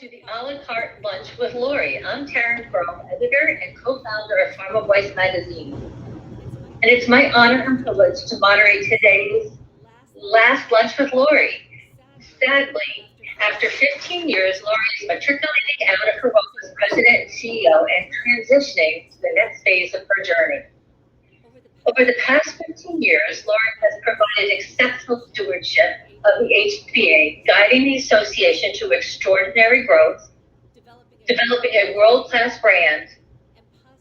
to the a la carte lunch with Laurie. I'm Taryn Crow, editor and co-founder of Pharma Voice magazine. And it's my honor and privilege to moderate today's last lunch with Laurie. Sadly, after 15 years, Laurie is matriculating out of her role as president and CEO and transitioning to the next phase of her journey. Over the past 15 years, Laurie has provided exceptional stewardship of the HPA, guiding the association to extraordinary growth, developing a world-class brand,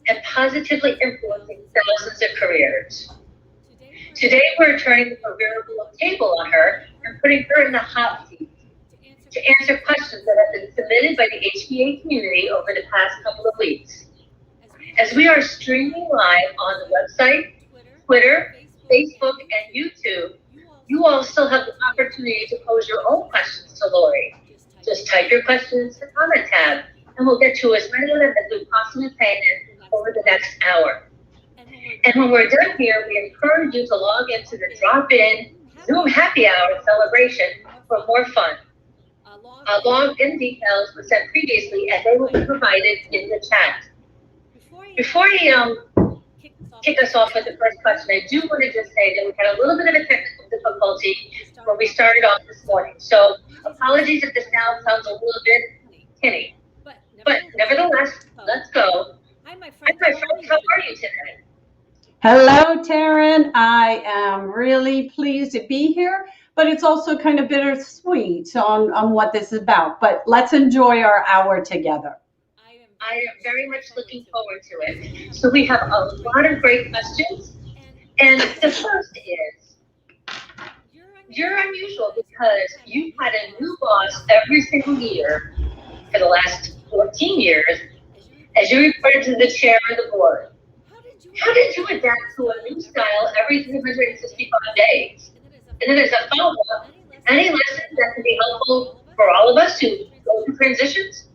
and positively influencing thousands of careers. Today, we're turning the proverbial table on her and putting her in the hot seat to answer questions that have been submitted by the HPA community over the past couple of weeks. As we are streaming live on the website, Twitter, Facebook, and YouTube, you all still have the opportunity to pose your own questions to Laurie. Just type your questions in the comment tab, and we'll get to as many of them as we possibly can over the next hour. And when we're done here, we encourage you to log into the drop-in Zoom happy hour celebration for more fun. Login details were sent previously, and they will be provided in the chat. Before you kick us off with the first question, I do want to just say that we had a little bit of a technical difficulty when we started off this morning. So apologies if the sound sounds a little bit tinny. But nevertheless, let's go. Hi, my friend. How are you today? Hello, Taryn. I am really pleased to be here, but it's also kind of bittersweet on what this is about. But let's enjoy our hour together. I am very much looking forward to it. So we have a lot of great questions. And the first is, you're unusual because you've had a new boss every single year for the last 14 years as you reported to the chair of the board. How did you adapt to a new style every 365 days? And then as a follow-up, any lessons that can be helpful for all of us who go through transitions?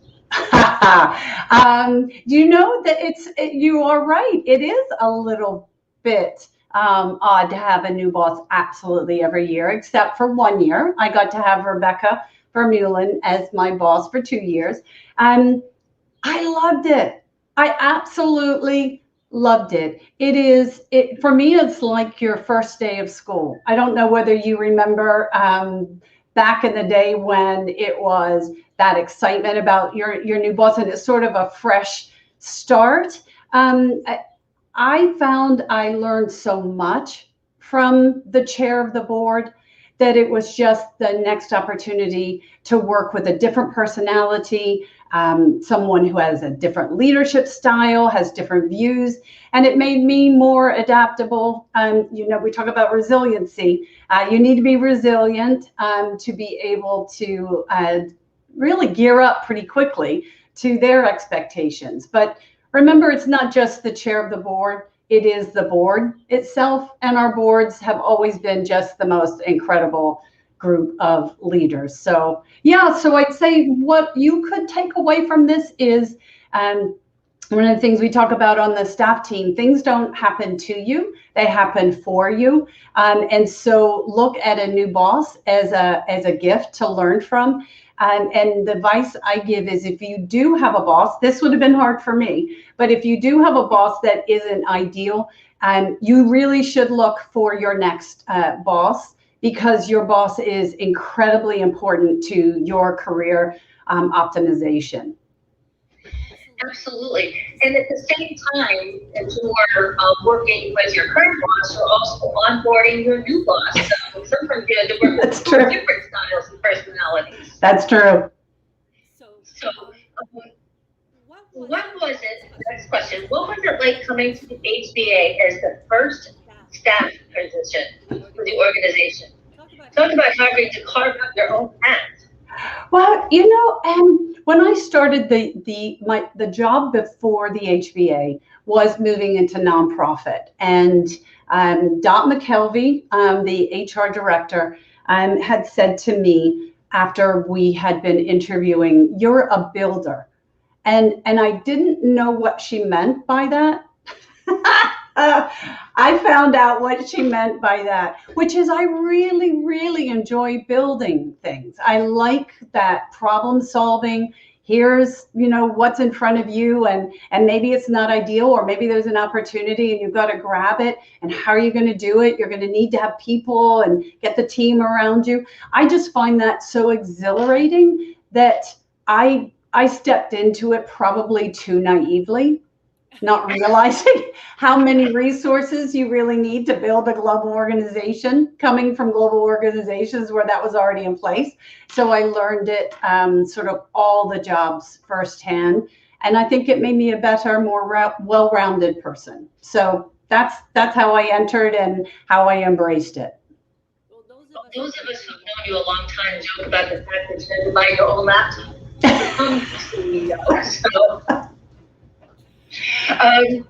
You know that you are right. It is a little bit odd to have a new boss absolutely every year, except for 1 year. I got to have Rebecca Vermeulen as my boss for 2 years. I loved it. I absolutely loved it. For me, it's like your first day of school. I don't know whether you remember back in the day when it was that excitement about your new boss, and it's sort of a fresh start. I found I learned so much from the chair of the board that it was just the next opportunity to work with a different personality, someone who has a different leadership style, has different views, and it made me more adaptable. We talk about resiliency. You need to be resilient to be able to really gear up pretty quickly to their expectations. But remember, it's not just the chair of the board, it is the board itself. And our boards have always been just the most incredible group of leaders. So I'd say what you could take away from this is one of the things we talk about on the staff team, things don't happen to you, they happen for you. And so look at a new boss as a gift to learn from. And the advice I give is, if you do have a boss, this would have been hard for me, but if you do have a boss that isn't ideal, you really should look for your next boss, because your boss is incredibly important to your career optimization. Absolutely. And at the same time, as you are working with your current boss, you're also onboarding your new boss. So sometimes you have to work with different styles and personalities. That's true. So what was it, next question, what was it like coming to the HBA as the first staff transition for the organization? Talk about having to carve out your own path. Well, when I started the job before the HBA was moving into nonprofit, and Dot McKelvey, the HR director, had said to me after we had been interviewing, "You're a builder," and I didn't know what she meant by that. I found out what she meant by that, which is I really, really enjoy building things. I like that problem solving, here's, what's in front of you, and maybe it's not ideal, or maybe there's an opportunity and you've got to grab it. And how are you going to do it? You're going to need to have people and get the team around you. I just find that so exhilarating that I stepped into it probably too naively, not realizing how many resources you really need to build a global organization, coming from global organizations where that was already in place. So I learned it, sort of all the jobs firsthand. And I think it made me a better, more well-rounded person. So that's how I entered and how I embraced it. Well, those of us who've known you a long time joke about the fact that you had to buy your own laptop to become CEO. So. And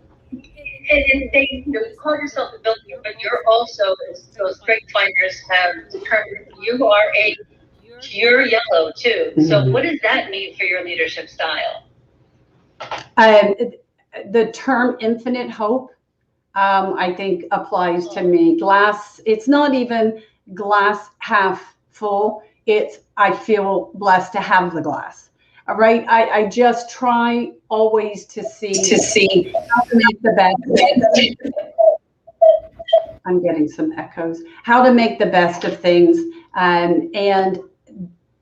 they, you call yourself a builder, but you're also, as those strength finders have determined, you are a pure yellow too. So what does that mean for your leadership style? The term infinite hope, I think applies to me. Glass, it's not even glass half full. It's, I feel blessed to have the glass. All right. I just try always to see how to make the best. I'm getting some echoes. How to make the best of things. And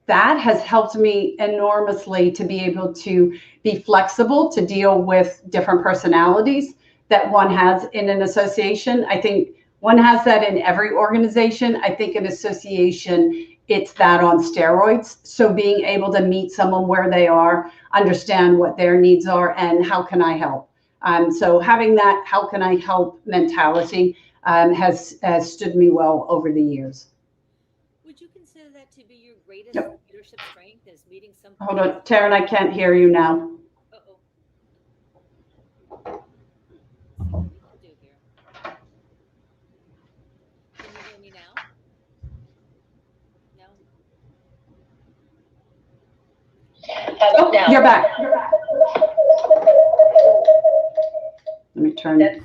that has helped me enormously to be able to be flexible, to deal with different personalities that one has in an association. I think one has that in every organization. I think an association, it's that on steroids. So being able to meet someone where they are, understand what their needs are, and how can I help? So having that how can I help mentality has stood me well over the years. Would you consider that to be your greatest leadership strength, is meeting some? Hold on, Taryn, I can't hear you now. Uh-oh. What do I do here? Can you hear me now? No? Now. You're back. Let me turn.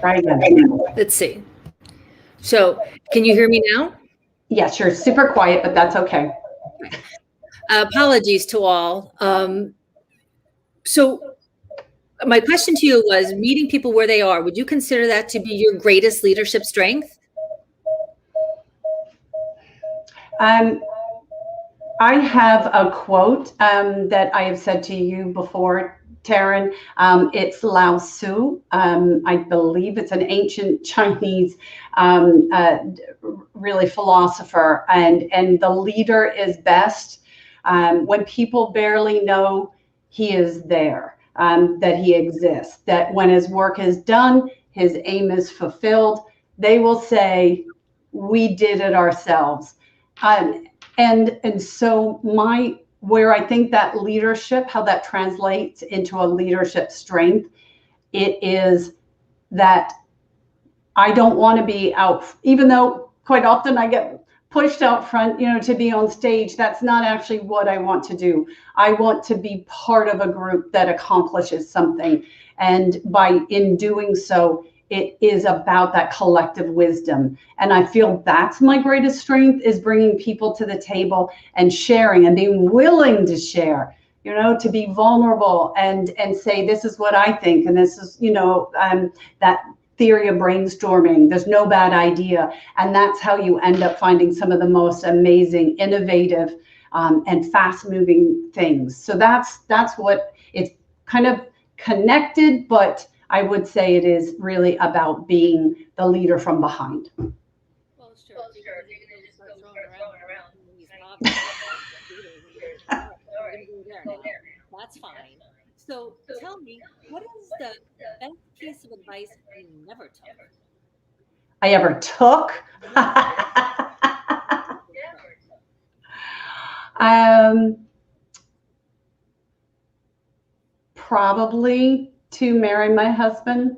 Try again. Let's see. So, can you hear me now? Yes, you're super quiet, but that's okay. Apologies to all. So, my question to you was, meeting people where they are, would you consider that to be your greatest leadership strength? I have a quote that I have said to you before, Taryn. It's Lao Tzu. I believe it's an ancient Chinese really philosopher. And the leader is best when people barely know he is there, that he exists, that when his work is done, his aim is fulfilled, they will say, we did it ourselves. And so where I think that leadership, how that translates into a leadership strength, it is that I don't want to be out, even though quite often I get pushed out front, to be on stage. That's not actually what I want to do. I want to be part of a group that accomplishes something. And in doing so, it is about that collective wisdom. And I feel that's my greatest strength, is bringing people to the table and sharing and being willing to share, to be vulnerable and say, this is what I think. And this is, that theory of brainstorming. There's no bad idea. And that's how you end up finding some of the most amazing, innovative, and fast moving things. So that's what it's kind of connected, but I would say it is really about being the leader from behind. Well, sure. You're going to just start throwing around these That's fine. So tell me, what is the best piece of advice you never took? I ever took? Probably to marry my husband.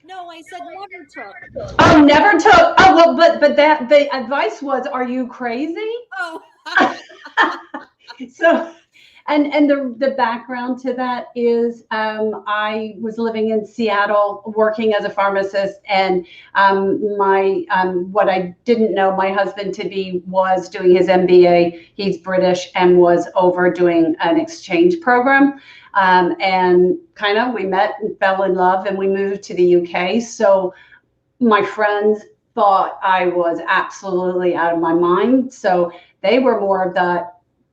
No, I said never took. Oh, never took. Oh, well, but that the advice was, are you crazy? Oh. So And the background to that is I was living in Seattle working as a pharmacist, and what I didn't know, my husband to be was doing his MBA. He's British and was over doing an exchange program. And kind of we met and fell in love, and we moved to the UK. So my friends thought I was absolutely out of my mind. So they were more of the,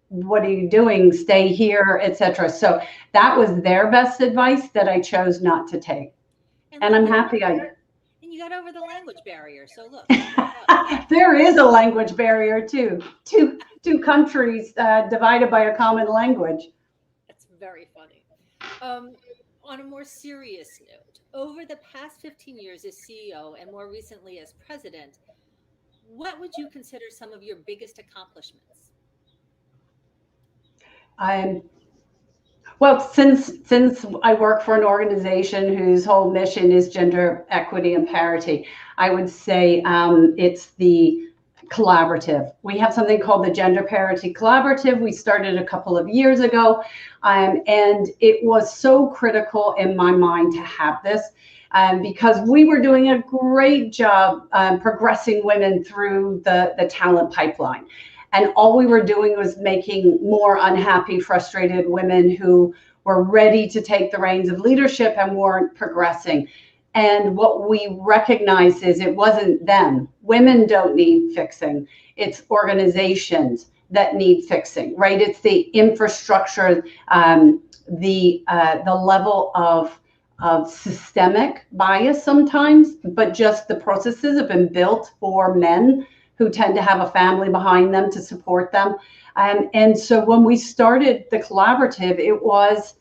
what are you doing? Stay here, etc. So that was their best advice that I chose not to take. And I'm happy I did. And you got over the language barrier. So look. There is a language barrier too. Two countries divided by a common language. That's very funny. On a more serious note, over the past 15 years as CEO and more recently as president, what would you consider some of your biggest accomplishments? Well, since I work for an organization whose whole mission is gender equity and parity, I would say it's the collaborative. We have something called the Gender Parity Collaborative. We started a couple of years ago, and it was so critical in my mind to have this because we were doing a great job progressing women through the talent pipeline. And all we were doing was making more unhappy, frustrated women who were ready to take the reins of leadership and weren't progressing. And what we recognized is it wasn't them. Women don't need fixing. It's organizations that need fixing, right? It's the infrastructure, the level of systemic bias sometimes, but just the processes have been built for men who tend to have a family behind them to support them. And so when we started the collaborative, it was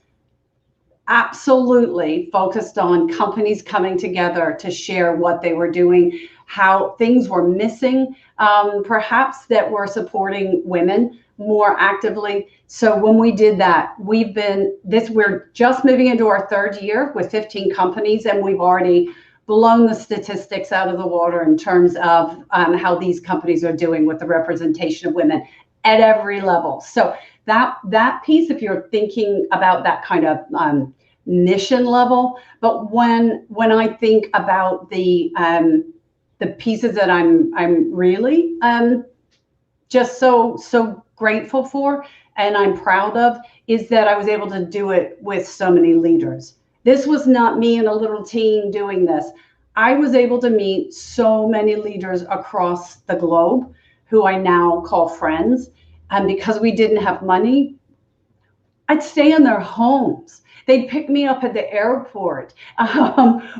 absolutely focused on companies coming together to share what they were doing, how things were missing, perhaps that were supporting women more actively. So when we did that, we're just moving into our third year with 15 companies, and we've already blown the statistics out of the water in terms of how these companies are doing with the representation of women at every level. So that piece, if you're thinking about that kind of mission level, but when I think about the pieces that I'm really just so grateful for and I'm proud of is that I was able to do it with so many leaders. This was not me and a little team doing this. I was able to meet so many leaders across the globe who I now call friends. And because we didn't have money, I'd stay in their homes. They'd pick me up at the airport.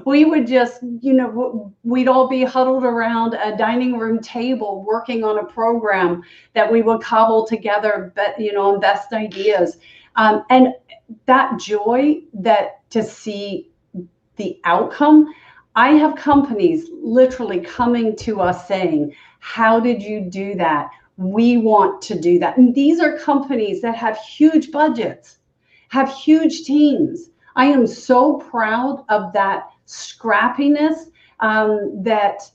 We would just, we'd all be huddled around a dining room table working on a program that we would cobble together, and best ideas. And that joy to see the outcome, I have companies literally coming to us saying, how did you do that? We want to do that. And these are companies that have huge budgets, have huge teams. I am so proud of that scrappiness that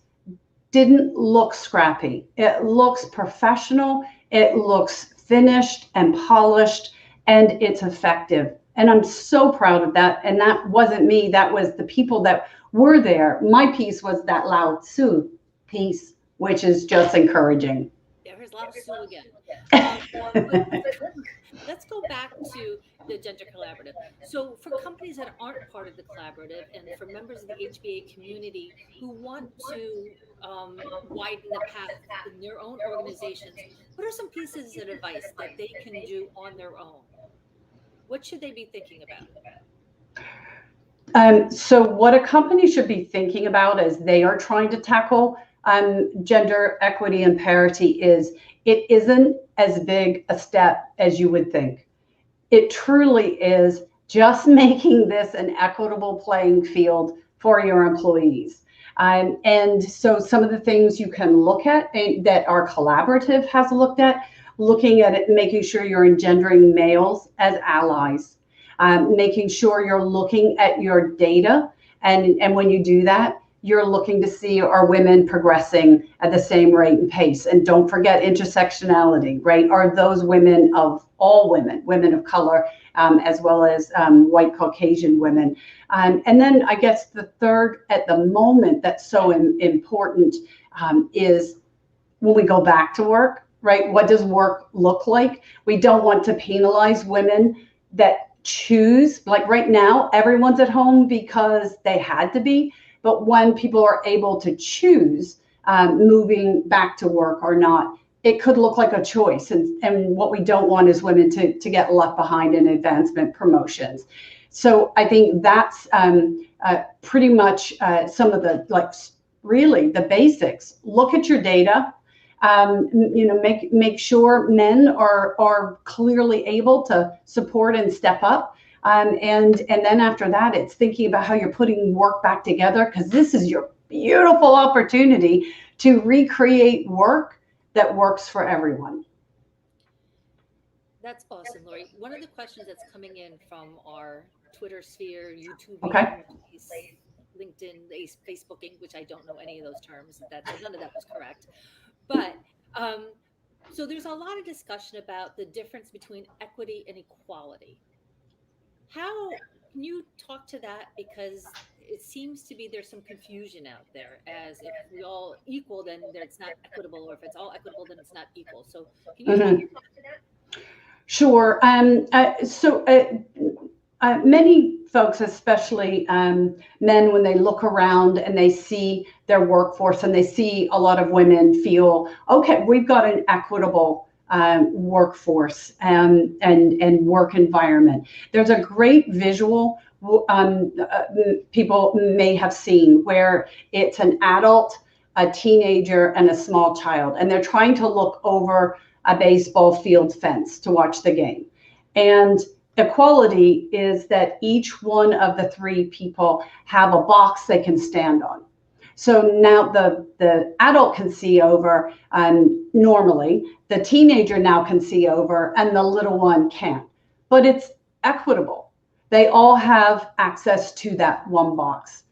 didn't look scrappy. It looks professional. It looks finished and polished, and it's effective. And I'm so proud of that. And that wasn't me. That was the people that were there. My piece was that Lao Tzu piece, which is just encouraging. There's Lao Tzu again. Let's go back to the Gender Collaborative. So for companies that aren't part of the collaborative and for members of the HBA community who want to widen the path in their own organizations, what are some pieces of advice that they can do on their own? What should they be thinking about? So what a company should be thinking about as they are trying to tackle gender equity and parity is it isn't as big a step as you would think. It truly is just making this an equitable playing field for your employees. And so some of the things you can look at that our collaborative has looked at, looking at it, making sure you're engendering males as allies, making sure you're looking at your data. And when you do that, you're looking to see, are women progressing at the same rate and pace? And don't forget intersectionality, right? Are those women of all women, women of color, as well as white Caucasian women? And then I guess the third at the moment that's so important is when we go back to work, right? What does work look like? We don't want to penalize women that choose, like right now, everyone's at home because they had to be. But when people are able to choose moving back to work or not, it could look like a choice. And what we don't want is women to get left behind in advancement promotions. So I think that's pretty much some of the, like, really the basics. Look at your data. Make sure men are clearly able to support and step up. And then after that, it's thinking about how you're putting work back together, because this is your beautiful opportunity to recreate work that works for everyone. That's awesome, Laurie. One of the questions that's coming in from our Twitter sphere, YouTube, Okay. LinkedIn, Facebooking, which I don't know any of those terms. None of that was correct. But so there's a lot of discussion about the difference between equity and equality. How can you talk to that? Because it seems to be there's some confusion out there, as if we all equal, then it's not equitable, or if it's all equitable, then it's not equal. So can you talk to that? Sure. Many folks, especially men, when they look around and they see their workforce and they see a lot of women, feel, okay, we've got an equitable workforce and work environment. There's a great visual people may have seen where it's an adult, a teenager, and a small child, and they're trying to look over a baseball field fence to watch the game. And equality is that each one of the three people have a box they can stand on. So now the adult can see over, normally, the teenager now can see over, and the little one can't. But it's equitable. They all have access to that one box.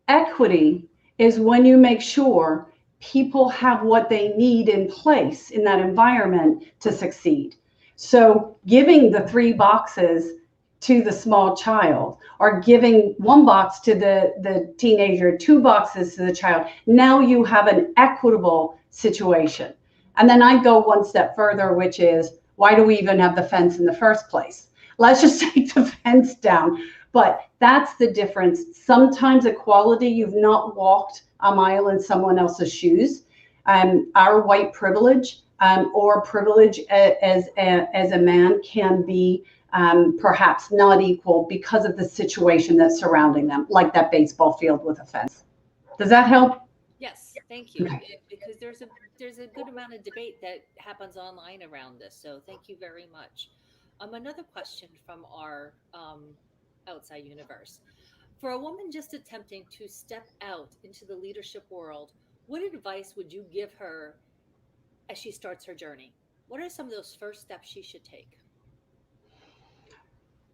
Equity is when you make sure people have what they need in place in that environment to succeed. So giving the 3 boxes to the small child, or giving 1 box to the teenager, 2 boxes to the child, now you have an equitable situation. And then I go one step further, which is, why do we even have the fence in the first place? Let's just take the fence down. But that's the difference. Sometimes equality, you've not walked a mile in someone else's shoes. Our white privilege or privilege as a man can be perhaps not equal because of the situation that's surrounding them, like that baseball field with a fence. Does that help? Yes, thank you. Okay. Because there's a good amount of debate that happens online around this. So thank you very much. Another question from our outside universe. For a woman just attempting to step out into the leadership world, what advice would you give her as she starts her journey? What are some of those first steps she should take?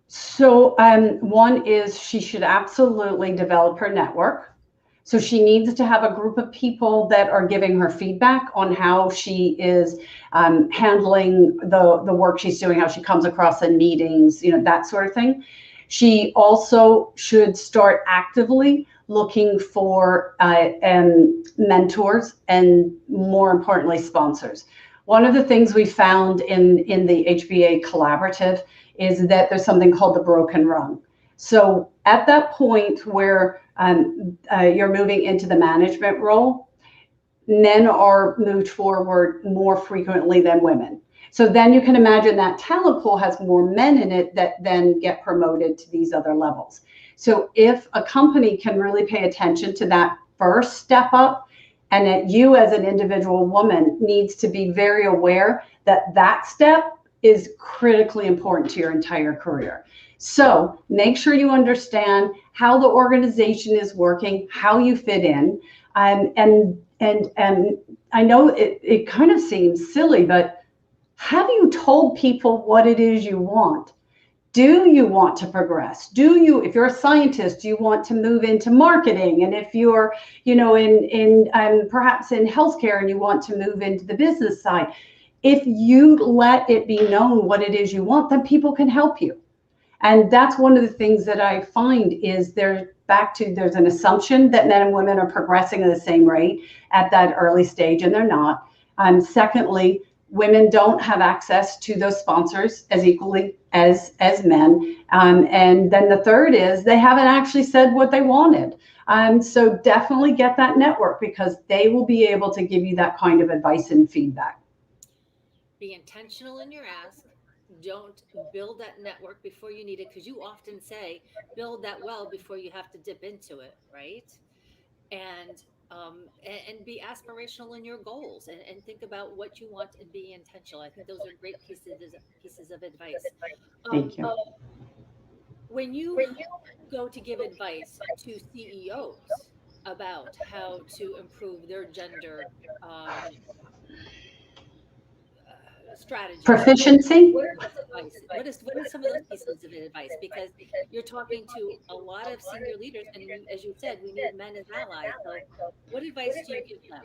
So one is she should absolutely develop her network. So she needs to have a group of people that are giving her feedback on how she is handling the work she's doing, how she comes across in meetings, that sort of thing. She also should start actively looking for mentors and, more importantly, sponsors. One of the things we found in the HBA collaborative is that there's something called the broken rung. So at that point where you're moving into the management role, men are moved forward more frequently than women. So then you can imagine that talent pool has more men in it that then get promoted to these other levels. So if a company can really pay attention to that first step up, and that you as an individual woman needs to be very aware that that step is critically important to your entire career. So make sure you understand how the organization is working, how you fit in. And I know it kind of seems silly, but have you told people what it is you want? Do you want to progress? If you're a scientist, do you want to move into marketing? And if you're, in perhaps in healthcare and you want to move into the business side, if you let it be known what it is you want, then people can help you. And that's one of the things that I find is there's an assumption that men and women are progressing at the same rate at that early stage, and they're not. Secondly, women don't have access to those sponsors as equally as men. And then the third is they haven't actually said what they wanted. So definitely get that network, because they will be able to give you that kind of advice and feedback. Be intentional in your ask. Don't build that network before you need it, because you often say build that well before you have to dip into it, right? And be aspirational in your goals, and think about what you want and be intentional. I think those are great pieces of advice. Thank you. When you go to give advice to CEOs about how to improve their gender strategies, Proficiency? what is some of those pieces of advice? Because you're talking to a lot of senior leaders, and as you said, we need men as allies. So what advice do you give them?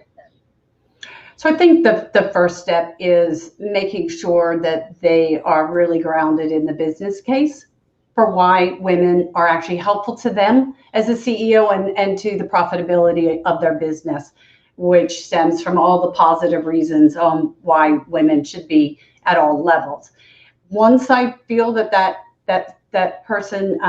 So I think the first step is making sure that they are really grounded in the business case for why women are actually helpful to them as a CEO and to the profitability of their business, which stems from all the positive reasons on why women should be at all levels. Once I feel that person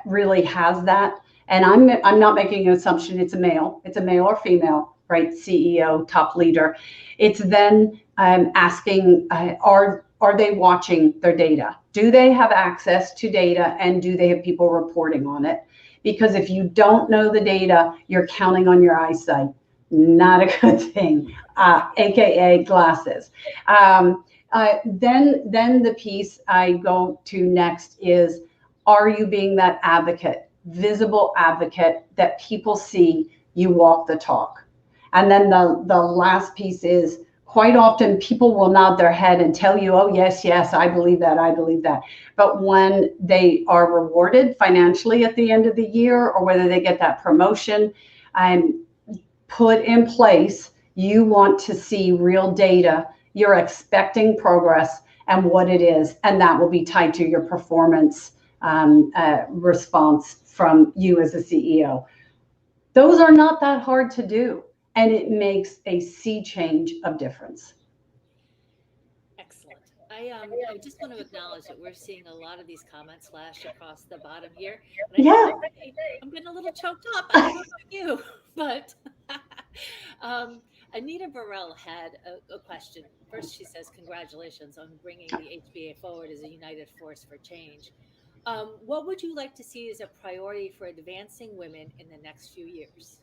really has that, and I'm not making an assumption it's a male or female, right? CEO, top leader. It's then asking, are they watching their data? Do they have access to data, and do they have people reporting on it? Because if you don't know the data, you're counting on your eyesight. Not a good thing, AKA glasses. Then the piece I go to next is, are you being that advocate, visible advocate that people see you walk the talk? And then the last piece is, quite often people will nod their head and tell you, oh, yes, I believe that. But when they are rewarded financially at the end of the year, or whether they get that promotion, put in place, you want to see real data. You're expecting progress and what it is, and that will be tied to your performance response from you as a CEO. Those are not that hard to do, and it makes a sea change of difference. Excellent. I just want to acknowledge that we're seeing a lot of these comments flash across the bottom here. And I'm getting a little choked up. I don't know about you, but Anita Burrell had a question. First, she says, congratulations on bringing the HBA forward as a united force for change. What would you like to see as a priority for advancing women in the next few years?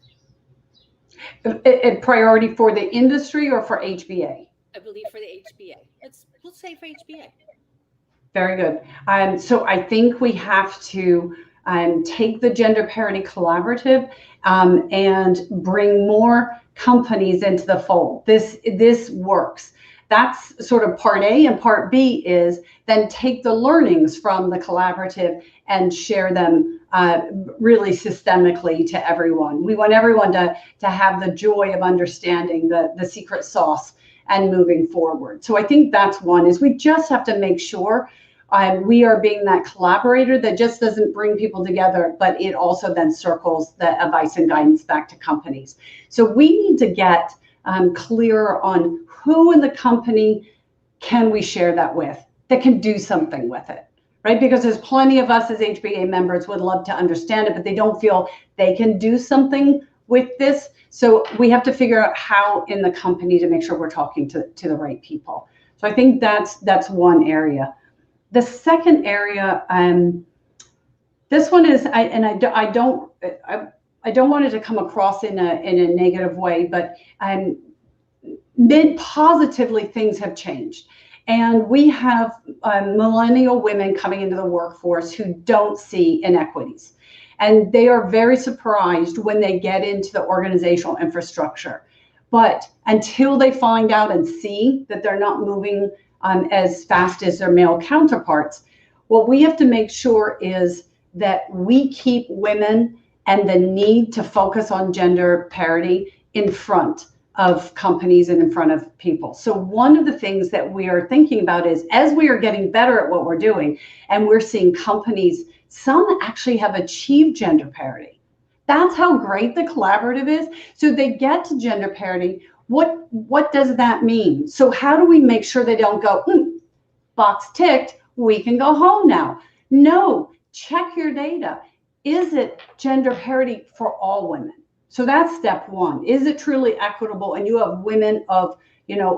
A priority for the industry or for HBA? I believe for the HBA. Let's say for HBA. Very good. So I think we have to take the Gender Parity Collaborative and bring more companies into the fold. This works. That's sort of part A, and part B is then take the learnings from the collaborative and share them really systemically to everyone. We want everyone to have the joy of understanding the secret sauce and moving forward. So I think that's one, is we just have to make sure we are being that collaborator that just doesn't bring people together, but it also then circles the advice and guidance back to companies. So we need to get clear on who in the company can we share that with, that can do something with it, right? Because there's plenty of us as HBA members would love to understand it, but they don't feel they can do something with this. So we have to figure out how in the company to make sure we're talking to the right people. So I think that's one area. The second area, this one is, I don't want it to come across in a negative way, but positively things have changed. And we have millennial women coming into the workforce who don't see inequities. And they are very surprised when they get into the organizational infrastructure. But until they find out and see that they're not moving as fast as their male counterparts, what we have to make sure is that we keep women and the need to focus on gender parity in front of companies and in front of people. So one of the things that we are thinking about is, as we are getting better at what we're doing, and we're seeing companies, some actually have achieved gender parity. That's how great the collaborative is. So they get to gender parity. What does that mean? So how do we make sure they don't go, box ticked, we can go home now? No, check your data. Is it gender parity for all women? So that's step one. Is it truly equitable? And you have women of,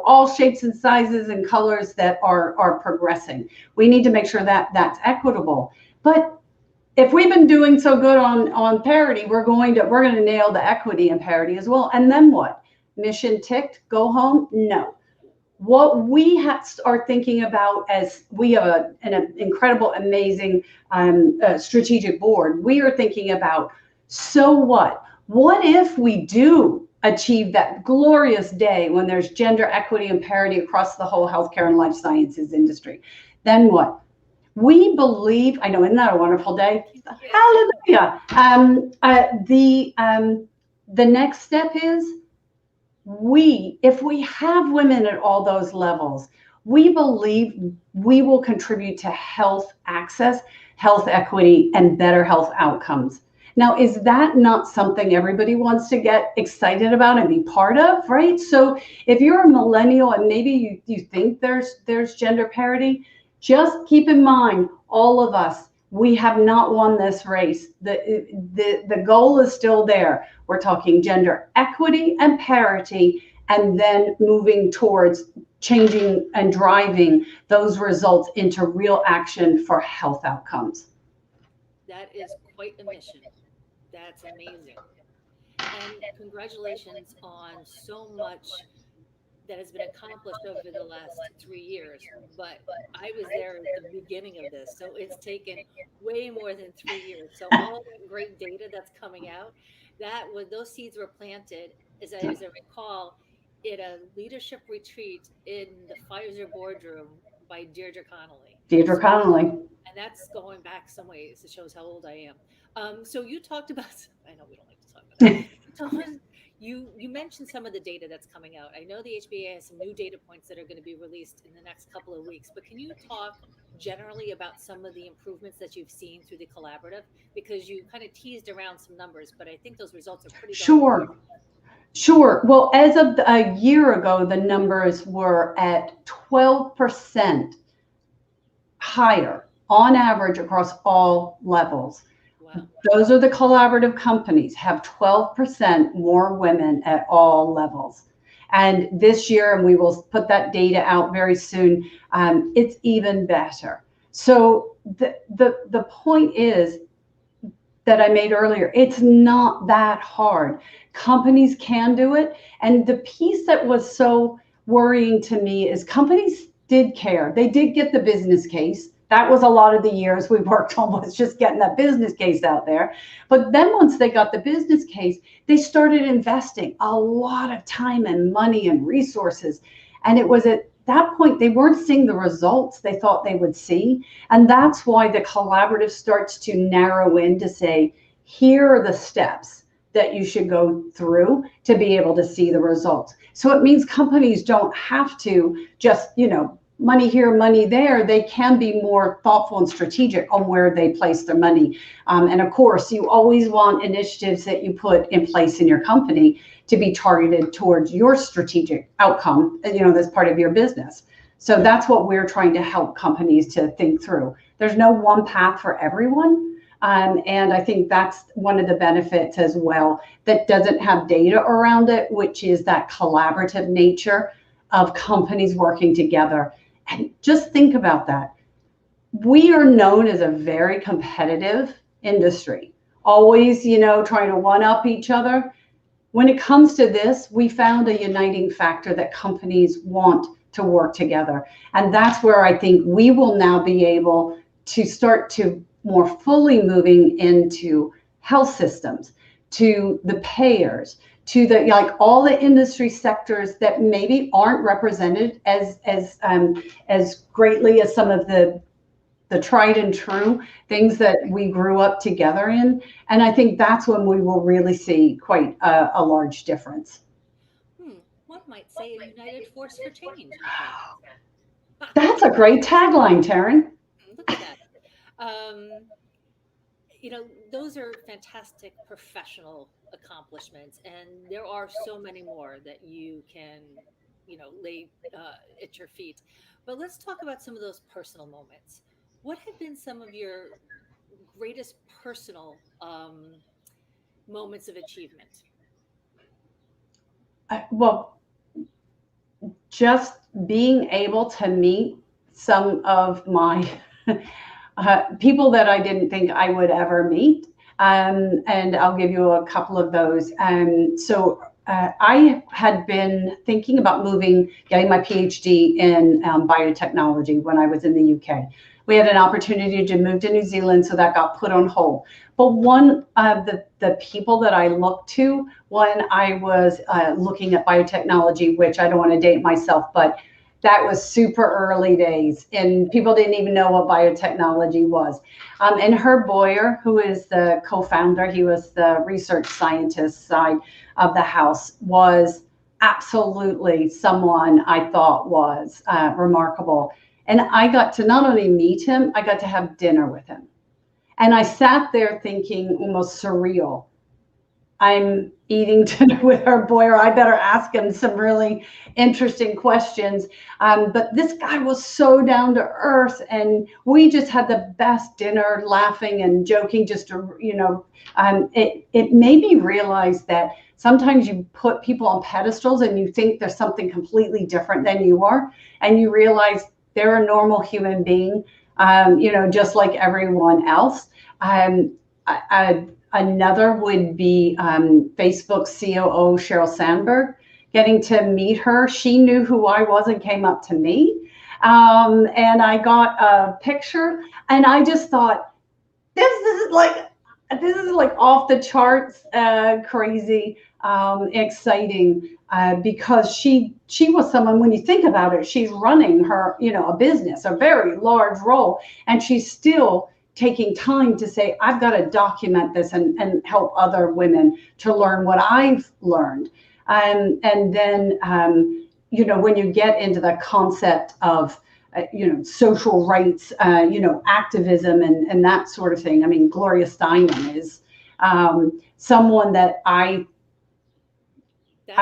all shapes and sizes and colors that are progressing. We need to make sure that that's equitable. But if we've been doing so good on parity, we're going to nail the equity and parity as well. And then what? Mission ticked, go home? No. What we are thinking about, as we have an incredible, amazing strategic board, we are thinking about, so what? What if we do achieve that glorious day when there's gender equity and parity across the whole healthcare and life sciences industry? Then what? We believe, I know, isn't that a wonderful day? Hallelujah. The next step is, if we have women at all those levels, we believe we will contribute to health access, health equity, and better health outcomes. Now, is that not something everybody wants to get excited about and be part of, right? So if you're a millennial and maybe you think there's gender parity, just keep in mind, all of us, we have not won this race. The goal is still there. We're talking gender equity and parity, and then moving towards changing and driving those results into real action for health outcomes. That is quite a mission. That's amazing. And congratulations on so much that has been accomplished over the last 3 years. But I was there at the beginning of this, so it's taken way more than 3 years. So all that great data that's coming out, those seeds were planted, as I recall, at a leadership retreat in the Pfizer boardroom by Deirdre Connolly. And that's going back some ways. It shows how old I am. So you talked about, I know we don't like to talk about that. You mentioned some of the data that's coming out. I know the HBA has some new data points that are going to be released in the next couple of weeks, but can you talk generally about some of the improvements that you've seen through the collaborative? Because you kind of teased around some numbers, but I think those results are pretty Sure. Well, as of a year ago, the numbers were at 12% higher on average across all levels. Wow. Those are the collaborative companies, have 12% more women at all levels. And this year, and we will put that data out very soon, it's even better. So the point is that I made earlier, it's not that hard. Companies can do it. And the piece that was so worrying to me is companies did care. They did get the business case. That was a lot of the years we worked on, was just getting that business case out there. But then once they got the business case, they started investing a lot of time and money and resources. And it was at that point, they weren't seeing the results they thought they would see. And that's why the collaborative starts to narrow in to say, here are the steps that you should go through to be able to see the results. So it means companies don't have to just, money here, money there. They can be more thoughtful and strategic on where they place their money. And of course, you always want initiatives that you put in place in your company to be targeted towards your strategic outcome, that's part of your business. So that's what we're trying to help companies to think through. There's no one path for everyone. And I think that's one of the benefits as well that doesn't have data around it, which is that collaborative nature of companies working together. And just think about that. We are known as a very competitive industry, always, trying to one up each other. When it comes to this, we found a uniting factor that companies want to work together. And that's where I think we will now be able to start to more fully moving into health systems, to the payers, to all the industry sectors that maybe aren't represented as greatly as some of the the tried and true things that we grew up together in. And I think that's when we will really see quite a large difference. One might say a united force for change, in fact. That's a great tagline, Taryn. Look at that. Those are fantastic professional accomplishments, and there are so many more that you can, lay at your feet. But let's talk about some of those personal moments. What have been some of your greatest personal moments of achievement? Well, just being able to meet some of my people that I didn't think I would ever meet. And I'll give you a couple of those. I had been thinking about getting my PhD in biotechnology when I was in the UK. We had an opportunity to move to New Zealand, so that got put on hold. But one of the people that I looked to when I was looking at biotechnology, which I don't want to date myself, but that was super early days, and people didn't even know what biotechnology was. And Herb Boyer, who is the co-founder, he was the research scientist side of the house, was absolutely someone I thought was remarkable. And I got to not only meet him, I got to have dinner with him. And I sat there thinking almost surreal. I'm eating dinner with Herb Boyer. I better ask him some really interesting questions. But this guy was so down to earth, and we just had the best dinner, laughing and joking. It made me realize that sometimes you put people on pedestals and you think there's something completely different than you are, and you realize they're a normal human being, just like everyone else. Another would be Facebook COO Sheryl Sandberg. Getting to meet her, she knew who I was and came up to me, and I got a picture, and I just thought, this is like off the charts, crazy, exciting, because she was someone, when you think about it, she's running her, a business, a very large role, and she's still taking time to say, I've got to document this and help other women to learn what I've learned. And then, when you get into the concept of, social rights, activism and that sort of thing. I mean, Gloria Steinem is someone that I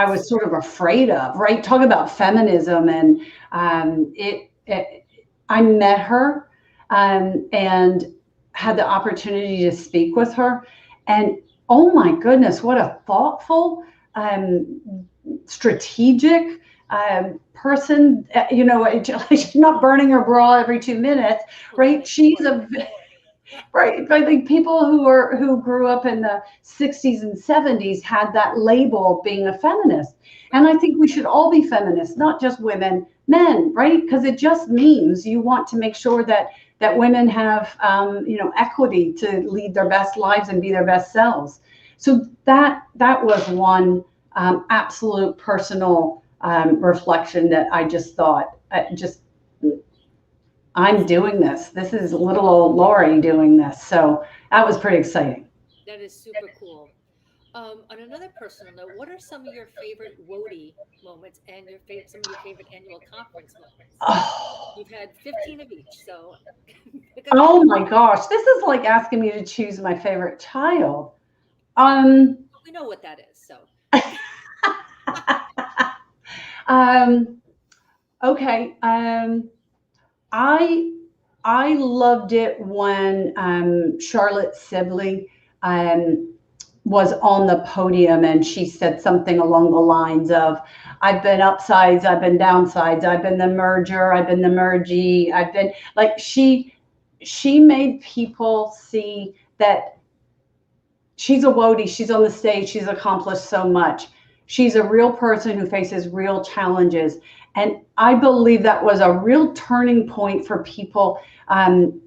was sort of afraid of, right? Talk about feminism. And I met her and had the opportunity to speak with her. And oh my goodness, what a thoughtful, strategic person. She's not burning her bra every 2 minutes, right? Right. I think people who grew up in the 60s and 70s had that label of being a feminist. And I think we should all be feminists, not just women, men, right? Because it just means you want to make sure that women have, equity to lead their best lives and be their best selves. So that was one absolute personal reflection that I just thought, I'm doing this. This is little old Laurie doing this. So that was pretty exciting. That is super cool. On another personal note, what are some of your favorite WODI moments and some of your favorite annual conference moments? Oh. You've had 15 of each, so. Oh my gosh, this is like asking me to choose my favorite child. We know what that is, so. Okay. I loved it when Charlotte Sibley was on the podium and she said something along the lines of, I've been upsides, I've been downsides, I've been the merger, I've been the mergee, I've been like, she made people see that she's a WODI, she's on the stage, she's accomplished so much. She's a real person who faces real challenges. And I believe that was a real turning point for people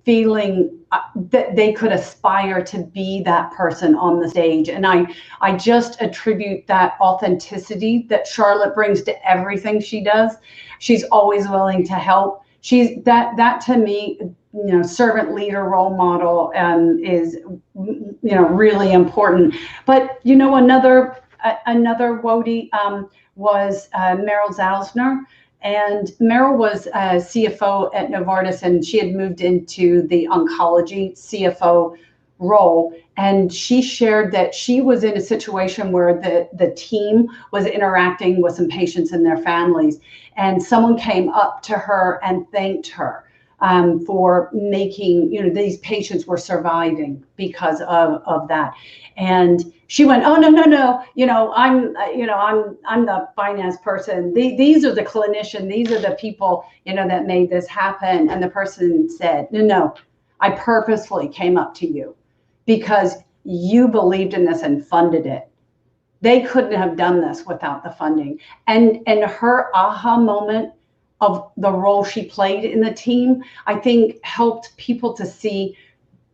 feeling that they could aspire to be that person on the stage. And I just attribute that authenticity that Charlotte brings to everything she does. She's always willing to help. That to me, servant leader role model is, really important. But, another Wody was Meryl Zausner. And Meryl was CFO at Novartis, and she had moved into the oncology CFO role. And she shared that she was in a situation where the team was interacting with some patients and their families. And someone came up to her and thanked her for making, these patients were surviving because of that. And she went, oh, no, I'm the finance person. These are the clinician. These are the people, that made this happen. And the person said, no, I purposefully came up to you because you believed in this and funded it. They couldn't have done this without the funding. And her aha moment of the role she played in the team, I think helped people to see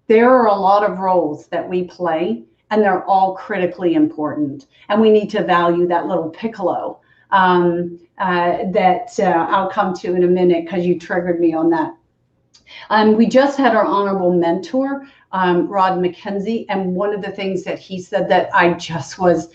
there are a lot of roles that we play, and they're all critically important. And we need to value that little piccolo that I'll come to in a minute because you triggered me on that. We just had our honorable mentor, Rod McKenzie, and one of the things that he said that I just was,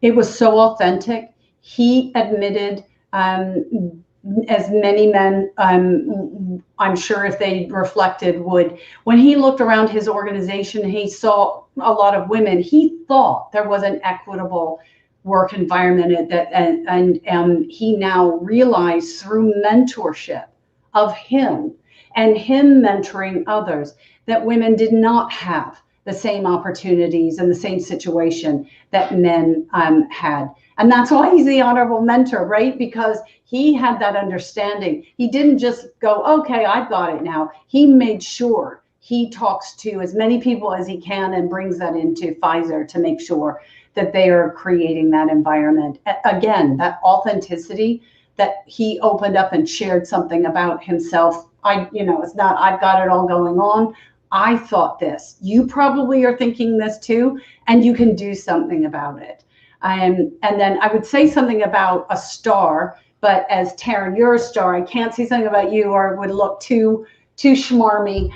it was so authentic. He admitted, as many men, I'm sure if they reflected would, when he looked around his organization, he saw a lot of women. He thought there was an equitable work environment and he now realized through mentorship of him and him mentoring others that women did not have the same opportunities and the same situation that men had. And that's why he's the honorable mentor, right? Because he had that understanding. He didn't just go, okay, I've got it now. He made sure he talks to as many people as he can and brings that into Pfizer to make sure that they are creating that environment. Again, that authenticity that he opened up and shared something about himself. It's not, I've got it all going on. I thought this. You probably are thinking this too, and you can do something about it. And then I would say something about a star, but as Taryn, you're a star, I can't say something about you or it would look too schmarmy.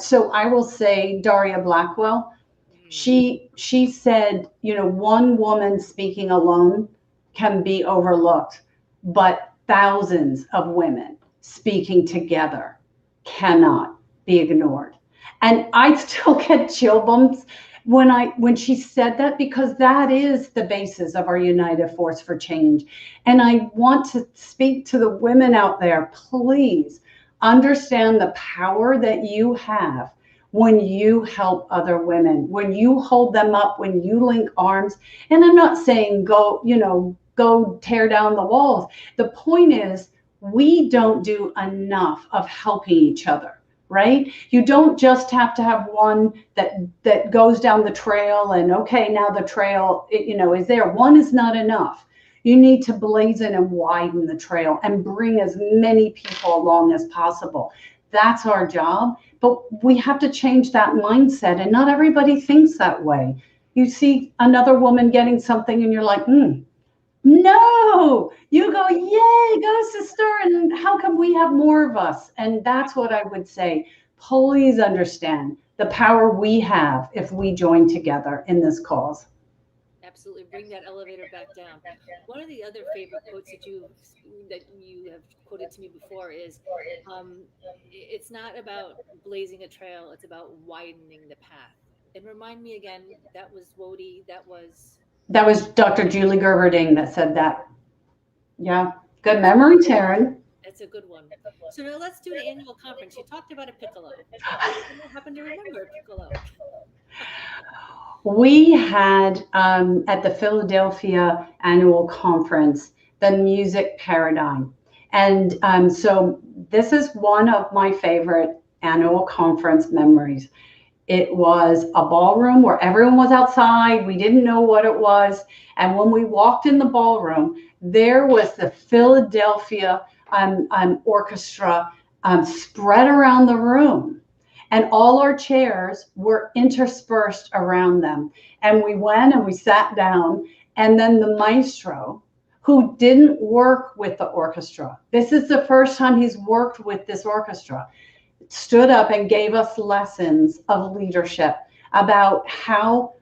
So I will say Daria Blackwell. She said, one woman speaking alone can be overlooked, but thousands of women speaking together cannot be ignored. And I still get chill bumps when she said that, because that is the basis of our united force for change. And I want to speak to the women out there, please understand the power that you have when you help other women, when you hold them up, when you link arms. And I'm not saying go tear down the walls. The point is, we don't do enough of helping each other. Right? You don't just have to have one that goes down the trail and okay, now the trail, is there. One is not enough. You need to blazon and widen the trail and bring as many people along as possible. That's our job, but we have to change that mindset, and not everybody thinks that way. You see another woman getting something and you're like, no, you go, yay, go sister, and how come we have more of us? And that's what I would say. Please understand the power we have if we join together in this cause. Absolutely, bring that elevator back down. One of the other favorite quotes that you have quoted to me before is, "It's not about blazing a trail; it's about widening the path." And remind me again, that was Wody. That was Dr. Julie Gerberding that said that. Yeah, good memory, Taryn. That's a good one. So now let's do the annual conference. You talked about a piccolo. I happen to remember a piccolo. We had at the Philadelphia annual conference, the music paradigm. And so this is one of my favorite annual conference memories. It was a ballroom where everyone was outside. We didn't know what it was. And when we walked in the ballroom, there was the Philadelphia orchestra spread around the room. And all our chairs were interspersed around them. And we went and we sat down. And then the maestro who didn't work with the orchestra. This is the first time he's worked with this orchestra, stood up and gave us lessons of leadership about how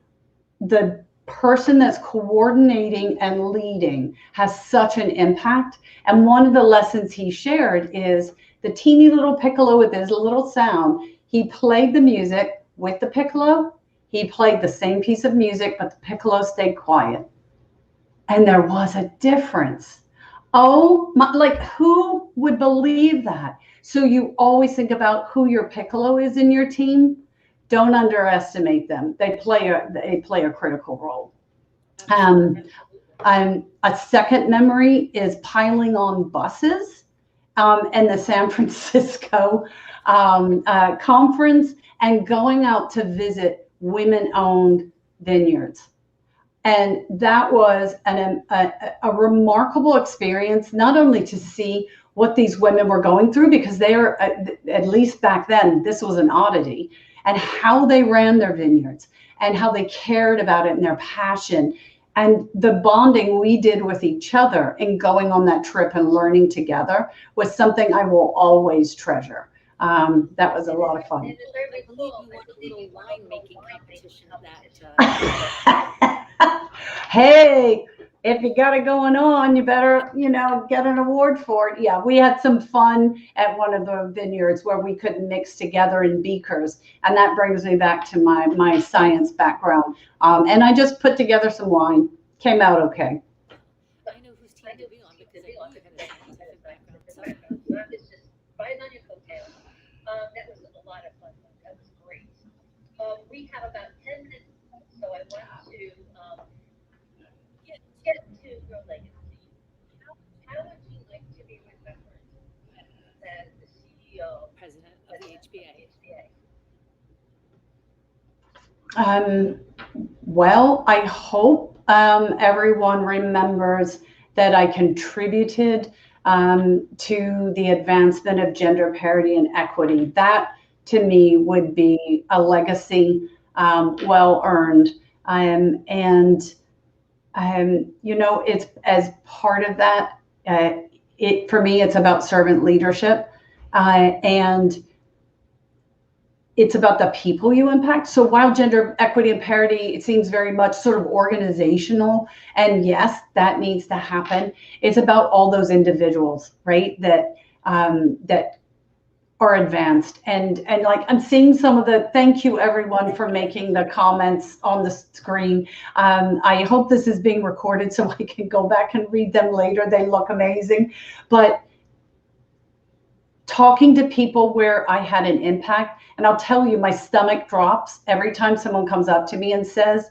the person that's coordinating and leading has such an impact. And one of the lessons he shared is the teeny little piccolo with his little sound. He played the music with the piccolo. He played the same piece of music, but the piccolo stayed quiet. And there was a difference. Oh, my, like who would believe that? So you always think about who your piccolo is in your team. Don't underestimate them. They play a critical role. A second memory is piling on buses and the San Francisco conference and going out to visit women-owned vineyards. And that was a remarkable experience, not only to see what these women were going through, because they are, at least back then, this was an oddity, and how they ran their vineyards and how they cared about it and their passion and the bonding we did with each other in going on that trip and learning together was something I will always treasure. That was a lot of fun. I believe you won a little wine making competition that. Hey, if you got it going on, you better, get an award for it. Yeah, we had some fun at one of the vineyards where we could mix together in beakers. And that brings me back to my science background. And I just put together some wine. Came out okay. I know whose team to be on because I know you had a scientific background. So. It's just riding on your coattails. That was a lot of fun. That was great. We have about 10 minutes, so I want to get to your legacy. How would you like to be remembered as the CEO, President of the HBA? Well, I hope everyone remembers that I contributed to the advancement of gender parity and equity. That, to me, would be a legacy well earned. It's as part of that. For me, it's about servant leadership, and it's about the people you impact. So while gender equity and parity, it seems very much sort of organizational, and yes, that needs to happen. It's about all those individuals, right? That are advanced, and like I'm seeing some of the. Thank you everyone for making the comments on the screen. I hope this is being recorded so I can go back and read them later. They look amazing, but talking to people where I had an impact. And I'll tell you, my stomach drops every time someone comes up to me and says,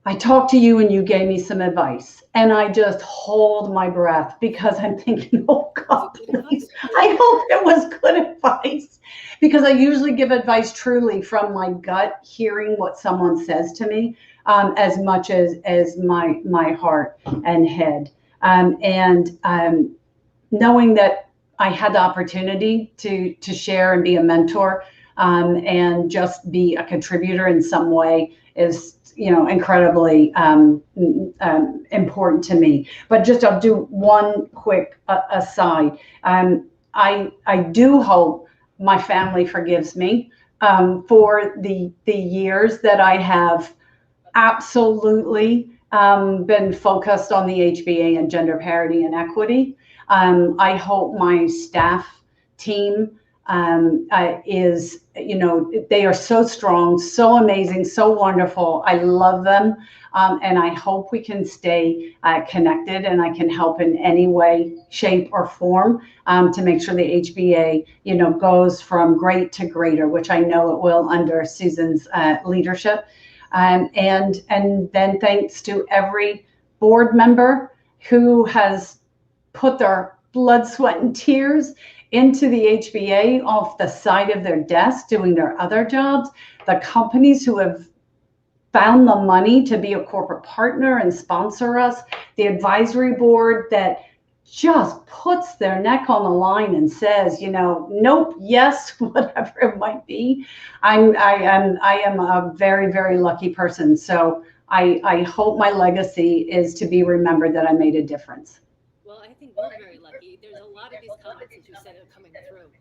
I talked to you and you gave me some advice. And I just hold my breath because I'm thinking, oh God, please. I hope it was good advice, because I usually give advice truly from my gut, hearing what someone says to me, as much as my heart and head. Knowing that I had the opportunity to share and be a mentor, and just be a contributor in some way is, incredibly important to me. But I'll do one quick aside. I do hope my family forgives me for the years that I have absolutely been focused on the HBA and gender parity and equity. I hope my staff team is, they are so strong, so amazing, so wonderful. I love them. And I hope we can stay connected, and I can help in any way, shape, or form to make sure the HBA, goes from great to greater, which I know it will under Susan's leadership. And then thanks to every board member who has put their blood, sweat, and tears into the HBA off the side of their desk doing their other jobs, the companies who have found the money to be a corporate partner and sponsor us, the advisory board that just puts their neck on the line and says, nope, yes, whatever it might be. I am a very, very lucky person. So I hope my legacy is to be remembered that I made a difference. Well, I think we're very lucky. There's a lot of these comments, as you said, are coming through,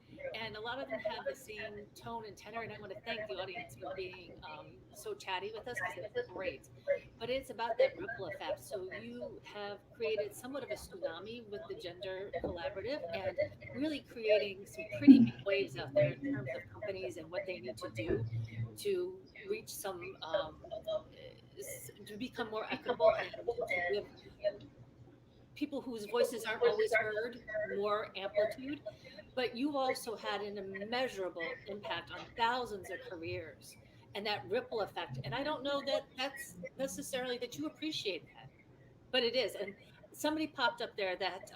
and a lot of them have the same tone and tenor. And I want to thank the audience for being so chatty with us because it's great. But it's about that ripple effect. So you have created somewhat of a tsunami with the Gender Collaborative, and really creating some pretty big waves out there in terms of companies and what they need to do to reach some to become more equitable and to give people whose voices aren't always heard more amplitude. But you've also had an immeasurable impact on thousands of careers and that ripple effect. And I don't know that that's necessarily that you appreciate that, but it is. And somebody popped up there that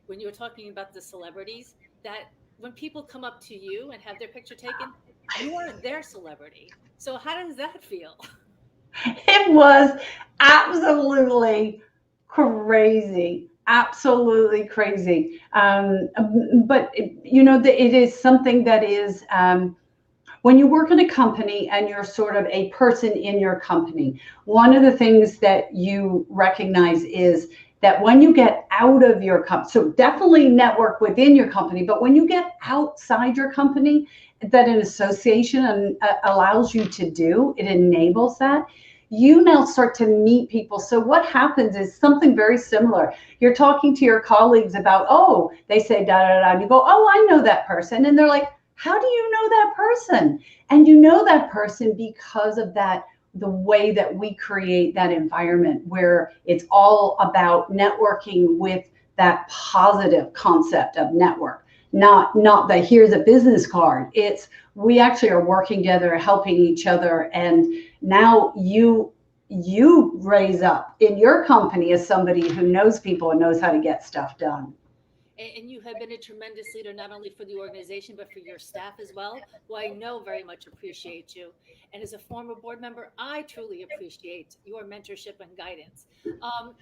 when you were talking about the celebrities, that when people come up to you and have their picture taken, you are their celebrity. So how does that feel? It was absolutely crazy, absolutely crazy. But it is something that is, when you work in a company and you're sort of a person in your company, one of the things that you recognize is that when you get out of your company, so definitely network within your company, but when you get outside your company, that an association allows you to do, it enables that. You now start to meet people. So what happens is something very similar. You're talking to your colleagues about, oh, they say da da da, and you go, oh, I know that person. And they're like, how do you know that person? And you know that person because of that, the way that we create that environment where it's all about networking with that positive concept of network. Not that here's a business card. It's we actually are working together, helping each other. And now you raise up in your company as somebody who knows people and knows how to get stuff done. And you have been a tremendous leader, not only for the organization, but for your staff as well, who I know very much appreciate you. And as a former board member, I truly appreciate your mentorship and guidance.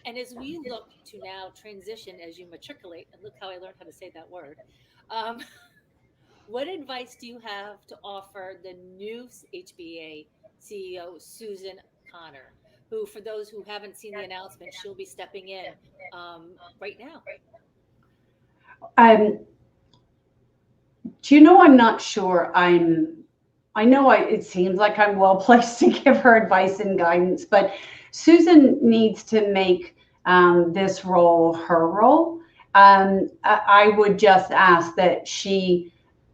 And as we look to now transition as you matriculate, and look how I learned how to say that word, um, what advice do you have to offer the new HBA CEO, Susan Connor, who, for those who haven't seen the announcement, she'll be stepping in right now? Do you know, I'm not sure it seems like I'm well placed to give her advice and guidance, but Susan needs to make this role her role. I would just ask that she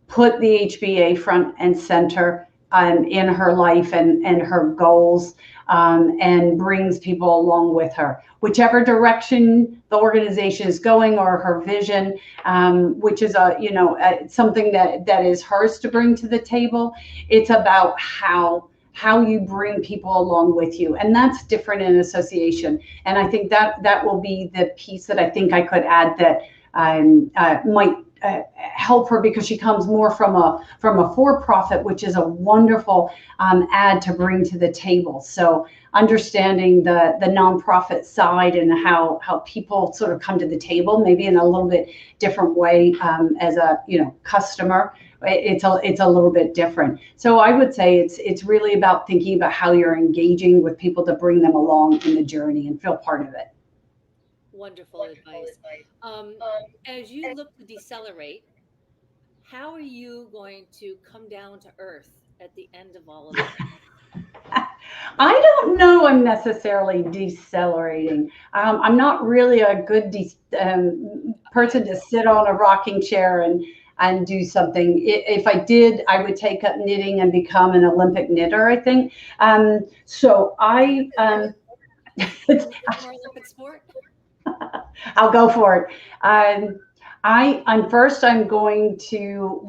put the HBA front and center in her life and her goals, and brings people along with her, whichever direction the organization is going, or her vision, which is something that is hers to bring to the table. It's about how you bring people along with you, and that's different in association. And I think that will be the piece that I think I could add that might help her, because she comes more from a for-profit, which is a wonderful add to bring to the table. So understanding the nonprofit side and how people sort of come to the table, maybe in a little bit different way, as a customer, it's a little bit different. So I would say it's really about thinking about how you're engaging with people to bring them along in the journey and feel part of it. Wonderful advice. As you look to decelerate, how are you going to come down to earth at the end of all of this? I don't know I'm necessarily decelerating. I'm not really a good person to sit on a rocking chair and do something. If I did, I would take up knitting and become an Olympic knitter, I think. So I... More Olympic sport? I'll go for it. I'm going to,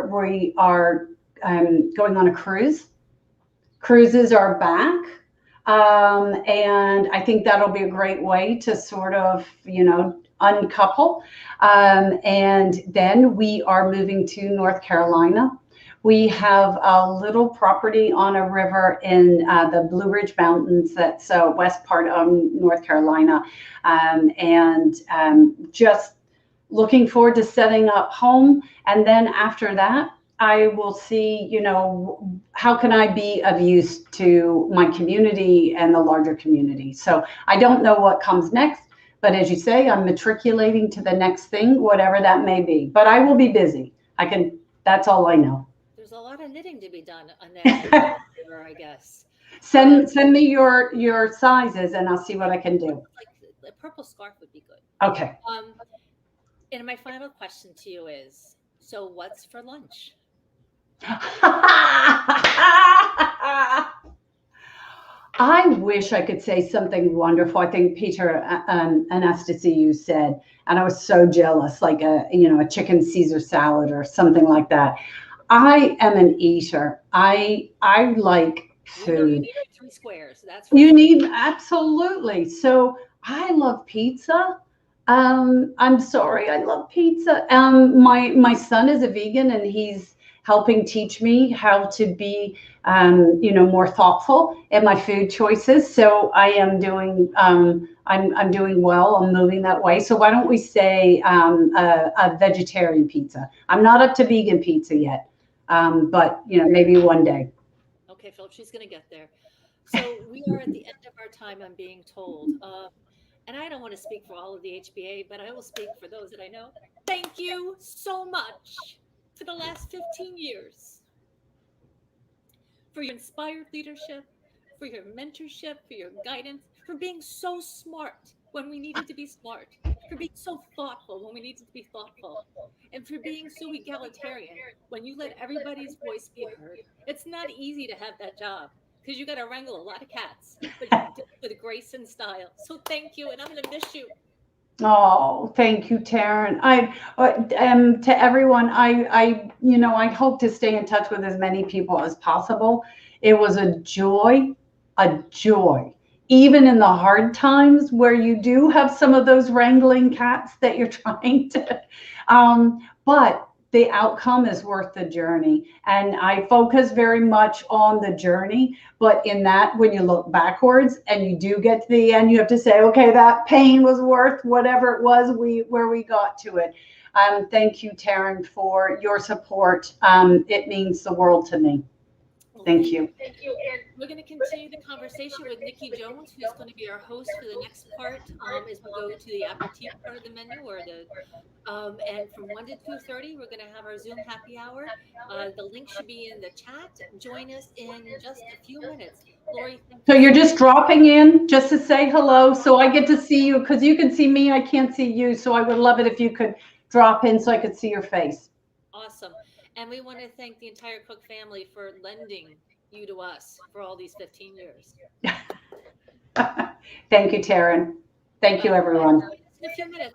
we are going on a cruise. Cruises are back. And I think that'll be a great way to sort of, uncouple. And then we are moving to North Carolina. We have a little property on a river in the Blue Ridge Mountains, that's west part of North Carolina, and just looking forward to setting up home. And then after that, I will see, how can I be of use to my community and the larger community. So I don't know what comes next, but as you say, I'm matriculating to the next thing, whatever that may be. But I will be busy. That's all I know. There's a lot of knitting to be done on that year, I guess. Send me your sizes and I'll see what I can do. Like a purple scarf would be good. Okay. And my final question to you is, so what's for lunch? I wish I could say something wonderful. I think Peter Anastasiou said, and I was so jealous, like a chicken Caesar salad or something like that. I am an eater. I like food. You need 3 squares. That's you need absolutely. So I love pizza. I'm sorry, I love pizza. My son is a vegan, and he's helping teach me how to be, more thoughtful in my food choices. So I am doing, I'm doing well. I'm moving that way. So why don't we say a vegetarian pizza? I'm not up to vegan pizza yet, but maybe one day. Okay, Philip, she's going to get there. So we are at the end of our time, I'm being told. And I don't want to speak for all of the HBA, but I will speak for those that I know. Thank you so much for the last 15 years, for your inspired leadership, for your mentorship, for your guidance, for being so smart when we needed to be smart, for being so thoughtful when we needed to be thoughtful, and for being so egalitarian when you let everybody's voice be heard. It's not easy to have that job because you got to wrangle a lot of cats, but you do it with grace and style. So thank you, and I'm going to miss you. Oh, thank you, Taryn. To everyone, I hope to stay in touch with as many people as possible. It was a joy, even in the hard times where you do have some of those wrangling cats that you're trying to, but the outcome is worth the journey. And I focus very much on the journey, but in that, when you look backwards and you do get to the end, you have to say, okay, that pain was worth whatever it was where we got to it. Thank you, Taryn, for your support. It means the world to me. Thank you. Thank you. And we're going to continue the conversation with Nikki Jones, who's going to be our host for the next part as we go to the aperitif part of the menu, and from 1 to 2:30, we're going to have our Zoom happy hour. The link should be in the chat. Join us in just a few minutes. Laurie, so you're just dropping in just to say hello, so I get to see you, because you can see me, I can't see you. So I would love it if you could drop in so I could see your face. Awesome. And we want to thank the entire Cooke family for lending you to us for all these 15 years. Thank you, Taryn. Thank you, everyone. In a few minutes.